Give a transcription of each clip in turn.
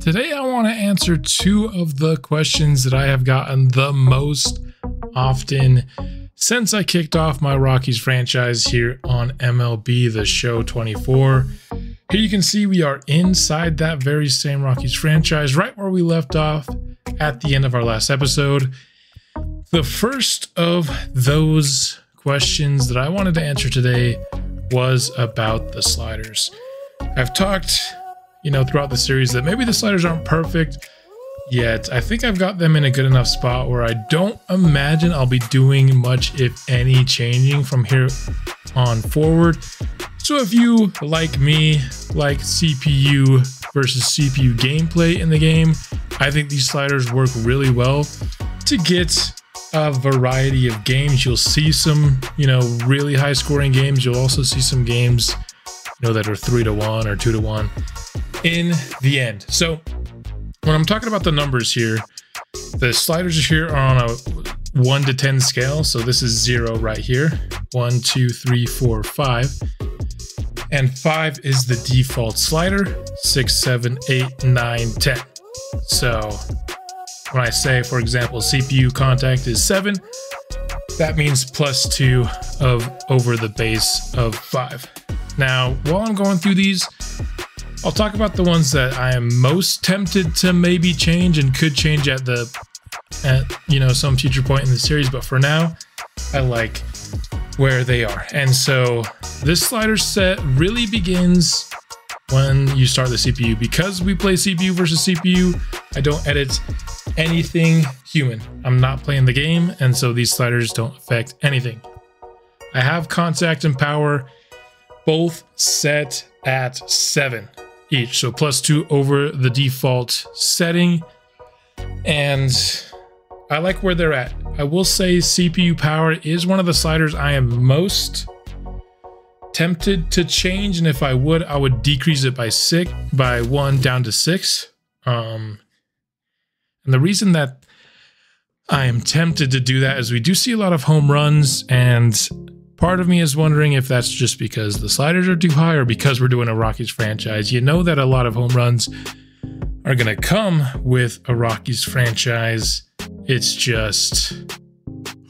Today I want to answer two of the questions that I have gotten the most often since I kicked off my Rockies franchise here on MLB The Show 24. Here you can see we are inside that very same Rockies franchise, right where we left off at the end of our last episode. The first of those questions that I wanted to answer today was about the sliders. I've talked, throughout the series that maybe the sliders aren't perfect yet. I think I've got them in a good enough spot where I don't imagine I'll be doing much, if any, changing from here on forward. So if you, like me, like CPU versus CPU gameplay in the game, I think these sliders work really well to get a variety of games. You'll see some, really high scoring games. You'll also see some games, that are 3-1 or 2-1 in the end. So when I'm talking about the numbers here, the sliders here are on a 1 to 10 scale. So this is 0 right here. 1, 2, 3, 4, 5. And 5 is the default slider. 6, 7, 8, 9, 10. So when I say, for example, CPU contact is 7, that means +2 over the base of 5. Now, while I'm going through these, I'll talk about the ones that I am most tempted to maybe change and could change at some future point in the series. But for now, I like where they are. And so this slider set really begins when you start the CPU. Because we play CPU versus CPU, I don't edit anything human. I'm not playing the game, and so these sliders don't affect anything. I have contact and power both set at 7 each, so +2 over the default setting, and I like where they're at. I will say CPU power is one of the sliders I am most tempted to change, and if I would decrease it by 1 down to 6. And the reason that I am tempted to do that is we do see a lot of home runs, and part of me is wondering if that's just because the sliders are too high or because we're doing a Rockies franchise. You know that a lot of home runs are going to come with a Rockies franchise. It's just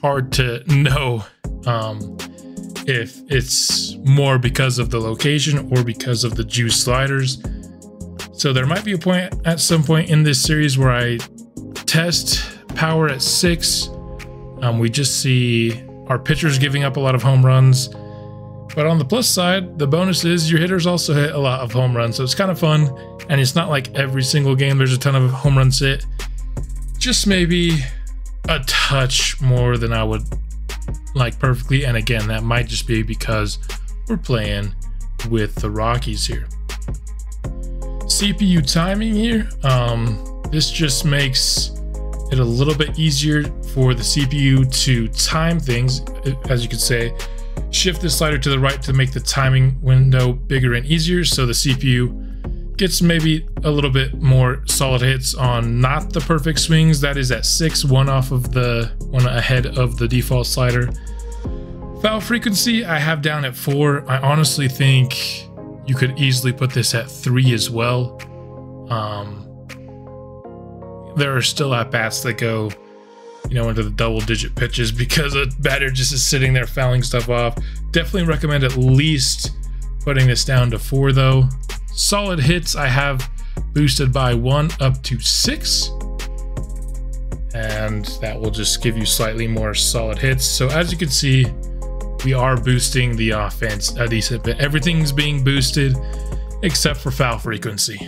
hard to know if it's more because of the location or because of the juice sliders. So there might be a point at some point in this series where I test power at 6. We just see our pitchers giving up a lot of home runs. But on the plus side, the bonus is your hitters also hit a lot of home runs. So it's kind of fun. And it's not like every single game there's a ton of home runs hit. Just maybe a touch more than I would like perfectly. And again, that might just be because we're playing with the Rockies here. CPU timing here. This just makes it a little bit easier for the CPU to time things, as you could say. Shift the slider to the right to make the timing window bigger and easier, so the CPU gets maybe a little bit more solid hits on not the perfect swings. That is at 6, one ahead of the default slider. Foul frequency I have down at 4. I honestly think you could easily put this at 3 as well. There are still at-bats that go, into the double-digit pitches because a batter just is sitting there fouling stuff off. Definitely recommend at least putting this down to 4, though. Solid hits I have boosted by 1 up to 6. And that will just give you slightly more solid hits. So as you can see, we are boosting the offense a decent bit. Everything's being boosted except for foul frequency.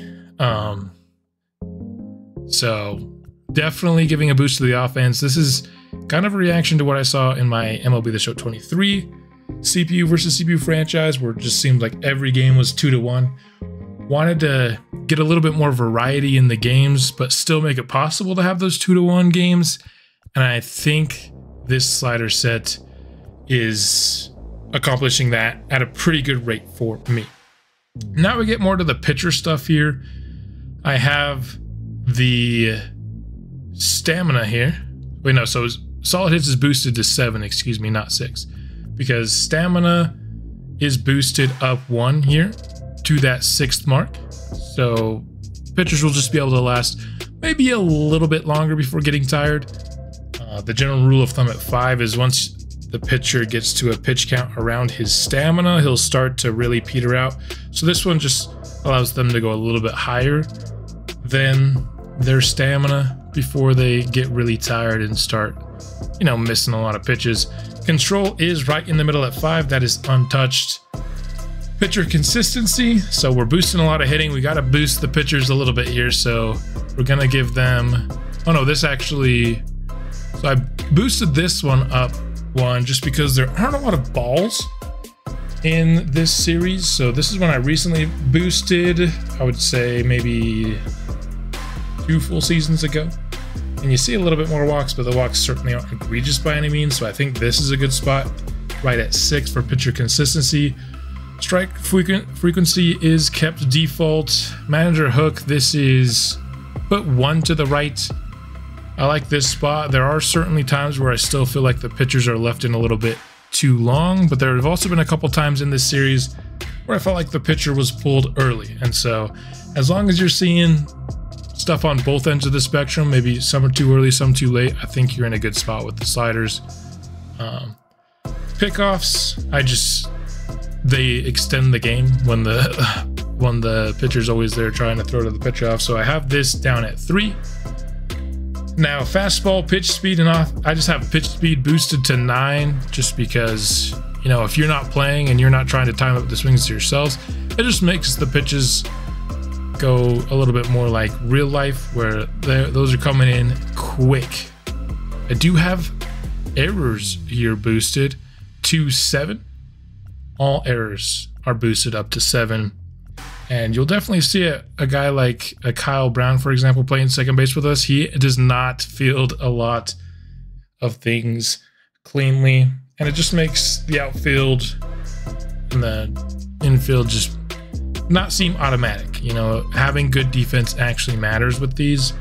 So definitely giving a boost to the offense. This is kind of a reaction to what I saw in my MLB The Show 23 CPU versus CPU franchise, where it just seemed like every game was 2-1. Wanted to get a little bit more variety in the games, but still make it possible to have those 2-1 games. And I think this slider set is accomplishing that at a pretty good rate for me. Now we get more to the pitcher stuff here. I have the stamina here. Wait, no, so solid hits is boosted to 7, excuse me, not 6. Because stamina is boosted up 1 here to that 6th mark. So pitchers will just be able to last maybe a little bit longer before getting tired. The general rule of thumb at 5 is once the pitcher gets to a pitch count around his stamina, he'll start to really peter out. So this one just allows them to go a little bit higher than their stamina before they get really tired and start, you know, missing a lot of pitches. Control is right in the middle at 5. That is untouched. Pitcher consistency. So we're boosting a lot of hitting. We got to boost the pitchers a little bit here. So we're going to give them, oh no, this actually, so I boosted this one up one just because there aren't a lot of balls in this series. So this is one I recently boosted, I would say maybe 2 full seasons ago. And you see a little bit more walks, but the walks certainly aren't egregious by any means. So I think this is a good spot, right at 6 for pitcher consistency. Strike frequency is kept default. Manager hook, this is put 1 to the right. I like this spot. There are certainly times where I still feel like the pitchers are left in a little bit too long, but there have also been a couple times in this series where I felt like the pitcher was pulled early. And so as long as you're seeing stuff on both ends of the spectrum, maybe some are too early, some too late, I think you're in a good spot with the sliders. Pickoffs, they extend the game when the pitcher's always there trying to throw to the pitch off. So I have this down at 3. Now fastball pitch speed and off, I just have pitch speed boosted to 9 just because, you know, if you're not playing and you're not trying to time up the swings yourselves, it just makes the pitches go a little bit more like real life where those are coming in quick. I do have errors here boosted to 7. All errors are boosted up to 7. And you'll definitely see a guy like a Kyle Brown, for example, playing second base with us. He does not field a lot of things cleanly. And it just makes the outfield and the infield just not seem automatic. You know, having good defense actually matters with these.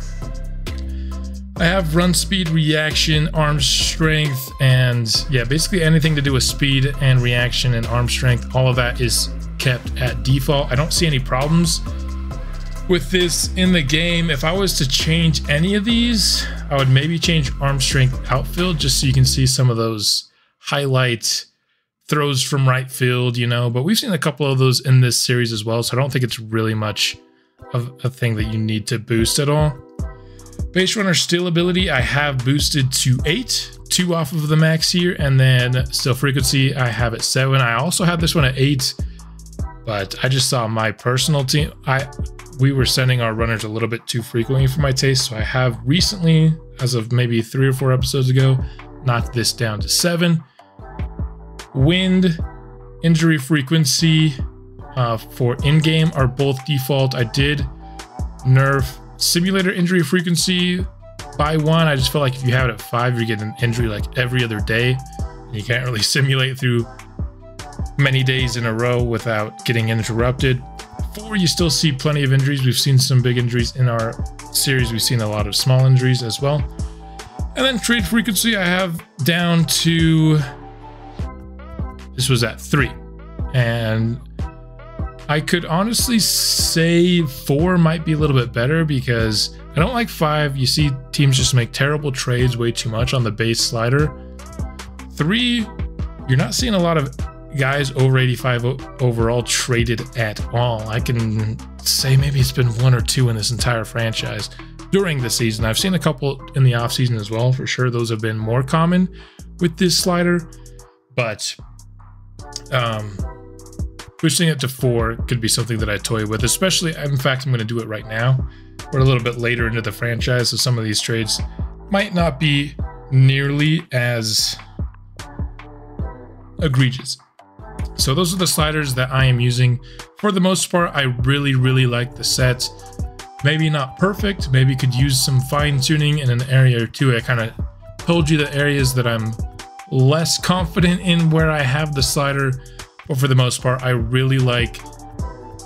I have run speed, reaction, arm strength, and yeah, basically anything to do with speed and reaction and arm strength. All of that is kept at default. I don't see any problems with this in the game. If I was to change any of these, I would maybe change arm strength outfield just so you can see some of those highlight throws from right field, you know, but we've seen a couple of those in this series as well, so I don't think it's really much of a thing that you need to boost at all. Base runner steal ability, I have boosted to 8, 2 off of the max here, and then steal frequency, I have at 7. I also had this one at 8, but I just saw my personal team. We were sending our runners a little bit too frequently for my taste, so I have recently, as of maybe 3 or 4 episodes ago, knocked this down to 7. Wind, injury frequency for in-game are both default. I did nerf simulator injury frequency by 1. I just feel like if you have it at 5, you're getting an injury like every other day. You can't really simulate through many days in a row without getting interrupted. 4, you still see plenty of injuries. We've seen some big injuries in our series. We've seen a lot of small injuries as well. And then trade frequency, I have down to, this was at 3. And I could honestly say 4 might be a little bit better because I don't like 5. You see teams just make terrible trades way too much on the base slider. 3, you're not seeing a lot of guys over 85 overall traded at all. I can say maybe it's been 1 or 2 in this entire franchise during the season. I've seen a couple in the off season as well, for sure. Those have been more common with this slider, but boosting it to 4 could be something that I toy with, especially, in fact, I'm going to do it right now. We're a little bit later into the franchise, so some of these trades might not be nearly as egregious. So those are the sliders that I am using. For the most part, I really, really like the set. Maybe not perfect, maybe could use some fine tuning in an area or two. I kind of told you the areas that I'm less confident in where I have the slider, but for the most part, I really like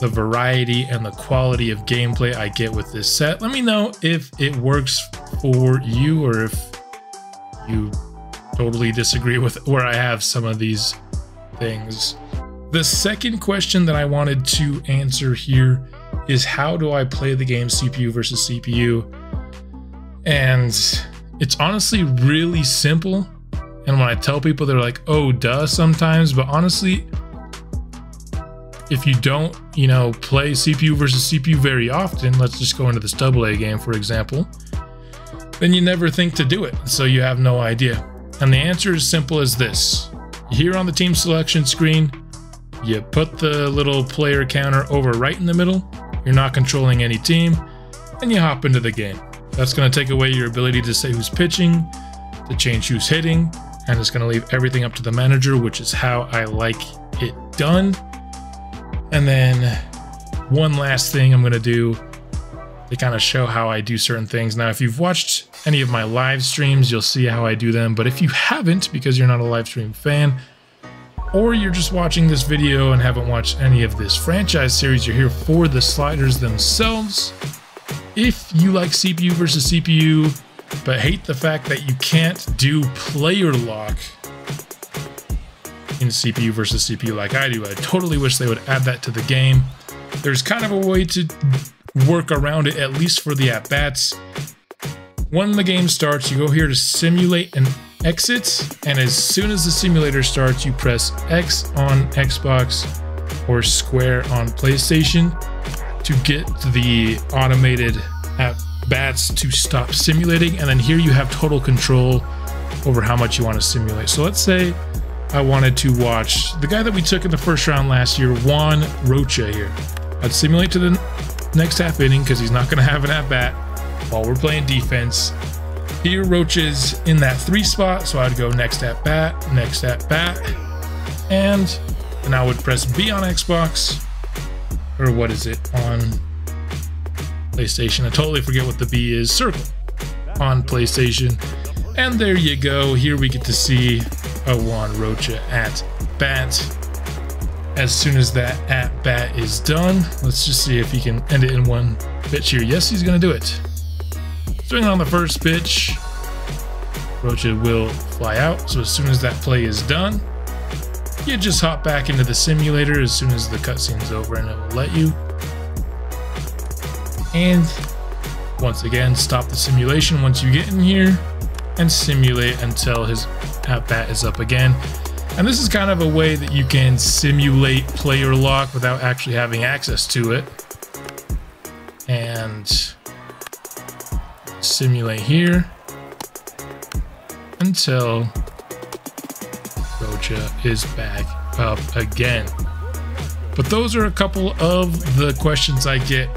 the variety and the quality of gameplay I get with this set. Let me know if it works for you or if you totally disagree with where I have some of these things. The second question that I wanted to answer here is how do I play the game CPU versus CPU? And it's honestly really simple. And when I tell people, they're like, oh, duh, sometimes. But honestly, if you don't, play CPU versus CPU very often, let's just go into this AA game, for example, then you never think to do it. So you have no idea. And the answer is simple as this. Here on the team selection screen, you put the little player counter over right in the middle. You're not controlling any team, and you hop into the game. That's going to take away your ability to say who's pitching, to change who's hitting, and it's going to leave everything up to the manager, which is how I like it done. And then one last thing I'm going to do to kind of show how I do certain things. Now, if you've watched any of my live streams, you'll see how I do them. But if you haven't, because you're not a live stream fan, or you're just watching this video and haven't watched any of this franchise series, you're here for the sliders themselves. If you like CPU versus CPU, but hate the fact that you can't do player lock in CPU versus CPU like I do, I totally wish they would add that to the game. There's kind of a way to work around it, at least for the at-bats. When the game starts, you go here to simulate an exit, and as soon as the simulator starts, you press X on Xbox or square on PlayStation to get the automated at-bats to stop simulating. And then here you have total control over how much you want to simulate. So let's say I wanted to watch the guy that we took in the first round last year, Juan Rocha here. I'd simulate to the next half inning because he's not going to have an at-bat while we're playing defense. Here, Rocha's in that 3 spot, so I'd go next at bat, and then I would press B on Xbox, or what is it on PlayStation? I totally forget what the B is. Circle on PlayStation, and there you go. Here we get to see a Juan Rocha at bat. As soon as that at bat is done, let's just see if he can end it in one pitch here. Yes, he's going to do it. Swinging on the first pitch, Rocha will fly out. So as soon as that play is done, you just hop back into the simulator as soon as the cutscene's over, and it will let you. And once again, stop the simulation once you get in here and simulate until his at-bat is up again. And this is kind of a way that you can simulate player lock without actually having access to it. And simulate here until Rocha is back up again. But those are a couple of the questions I get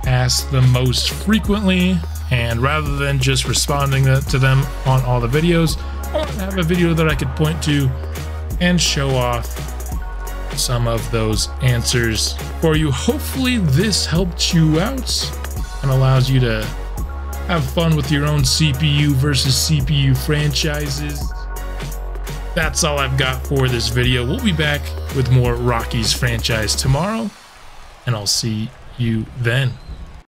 asked the most frequently, and rather than just responding to them on all the videos, I want to have a video that I could point to and show off some of those answers for you. Hopefully this helped you out and allows you to have fun with your own CPU versus CPU franchises. That's all I've got for this video. We'll be back with more Rockies franchise tomorrow, and I'll see you then.